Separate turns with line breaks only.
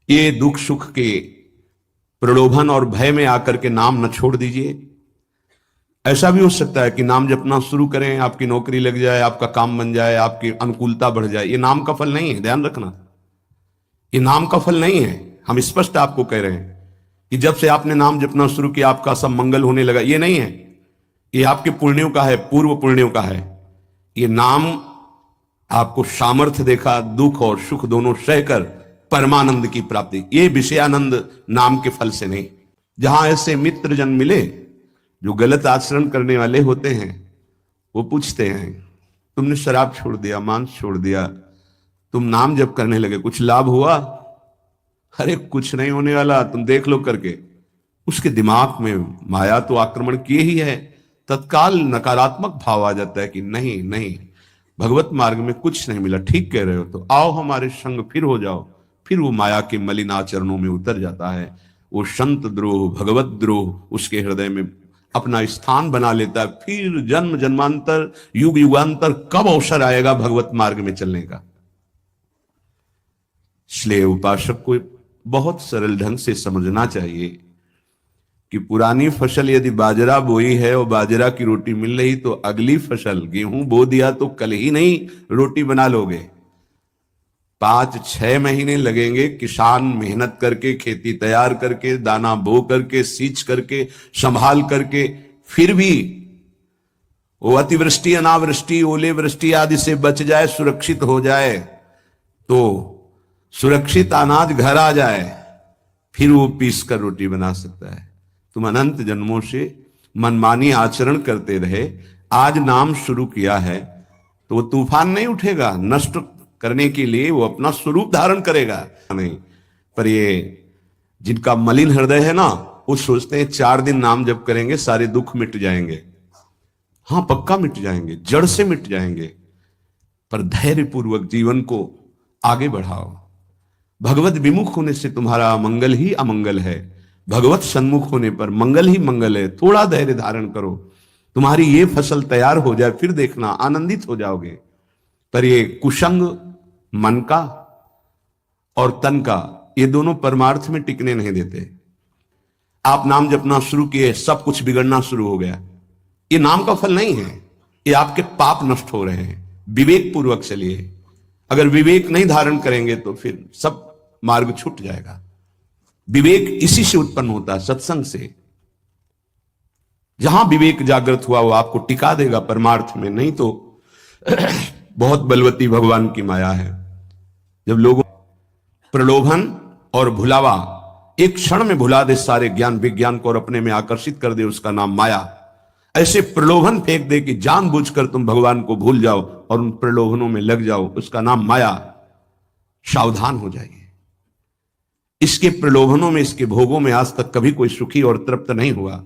ये दुख सुख के प्रलोभन और भय में आकर के नाम न छोड़ दीजिए। ऐसा भी हो सकता है कि नाम जपना शुरू करें, आपकी नौकरी लग जाए, आपका काम बन जाए, आपकी अनुकूलता बढ़ जाए। ये नाम का फल नहीं है, ध्यान रखना। ये नाम का फल नहीं है। हम स्पष्ट आपको कह रहे हैं कि जब से आपने नाम जपना शुरू किया आपका सब मंगल होने लगा, ये नहीं है। ये आपके पुण्यों का है, पूर्व पुण्यों का है। ये नाम आपको सामर्थ्य देखा, दुख और सुख दोनों सहकर परमानंद की प्राप्ति। ये विषयानंद नाम के फल से नहीं। जहां ऐसे मित्र जन मिले जो गलत आचरण करने वाले होते हैं, वो पूछते हैं तुमने शराब छोड़ दिया, मांस छोड़ दिया, तुम नाम जप करने लगे, कुछ लाभ हुआ? अरे कुछ नहीं होने वाला, तुम देख लो करके। उसके दिमाग में माया तो आक्रमण किए ही है। तत्काल नकारात्मक भाव आ जाता है कि नहीं नहीं, भगवत मार्ग में कुछ नहीं मिला, ठीक कह रहे हो, तो आओ हमारे संग फिर हो जाओ। फिर वो माया के मलिन आचरणों में उतर जाता है। वो संत द्रोह, भगवत द्रोह उसके हृदय में अपना स्थान बना लेता है। फिर जन्म जन्मांतर, युग युगांतर कब अवसर आएगा भगवत मार्ग में चलने का? इसलिए उपासक को बहुत सरल ढंग से समझना चाहिए कि पुरानी फसल यदि बाजरा बोई है और बाजरा की रोटी मिल रही, तो अगली फसल गेहूं बो दिया तो कल ही नहीं रोटी बना लोगे। 5-6 महीने लगेंगे किसान मेहनत करके, खेती तैयार करके, दाना बो करके, सींच करके, संभाल करके। फिर भी वो अतिवृष्टि, अनावृष्टि, ओले वृष्टि आदि से बच जाए, सुरक्षित हो जाए, तो सुरक्षित अनाज घर आ जाए, फिर वो पीस कर रोटी बना सकता है। तुम अनंत जन्मों से मनमानी आचरण करते रहे, आज नाम शुरू किया है तो वो तूफान नहीं उठेगा, नष्ट करने के लिए वो अपना स्वरूप धारण करेगा नहीं। पर ये जिनका मलिन हृदय है ना, वो सोचते हैं 4 दिन नाम जप करेंगे सारे दुख मिट जाएंगे। हाँ, पक्का मिट जाएंगे, जड़ से मिट जाएंगे। पर धैर्यपूर्वक जीवन को आगे बढ़ाओ। भगवत विमुख होने से तुम्हारा अमंगल ही अमंगल है, भगवत सन्मुख होने पर मंगल ही मंगल है। थोड़ा धैर्य धारण करो, तुम्हारी ये फसल तैयार हो जाए, फिर देखना आनंदित हो जाओगे। पर ये कुसंग मन का और तन का, ये दोनों परमार्थ में टिकने नहीं देते। आप नाम जपना शुरू किए, सब कुछ बिगड़ना शुरू हो गया। ये नाम का फल नहीं है, ये आपके पाप नष्ट हो रहे हैं। विवेक पूर्वक चलिए। अगर विवेक नहीं धारण करेंगे तो फिर सब मार्ग छूट जाएगा। विवेक इसी से उत्पन्न होता है, सत्संग से। जहां विवेक जागृत हुआ वो आपको टिका देगा परमार्थ में, नहीं तो बहुत बलवती भगवान की माया है। जब लोगों प्रलोभन और भुलावा एक क्षण में भुला दे सारे ज्ञान विज्ञान को और अपने में आकर्षित कर दे, उसका नाम माया। ऐसे प्रलोभन फेंक दे कि जानबूझकर तुम भगवान को भूल जाओ और उन प्रलोभनों में लग जाओ, उसका नाम माया। सावधान हो जाइए। इसके प्रलोभनों में, इसके भोगों में आज तक कभी कोई सुखी और तृप्त नहीं हुआ।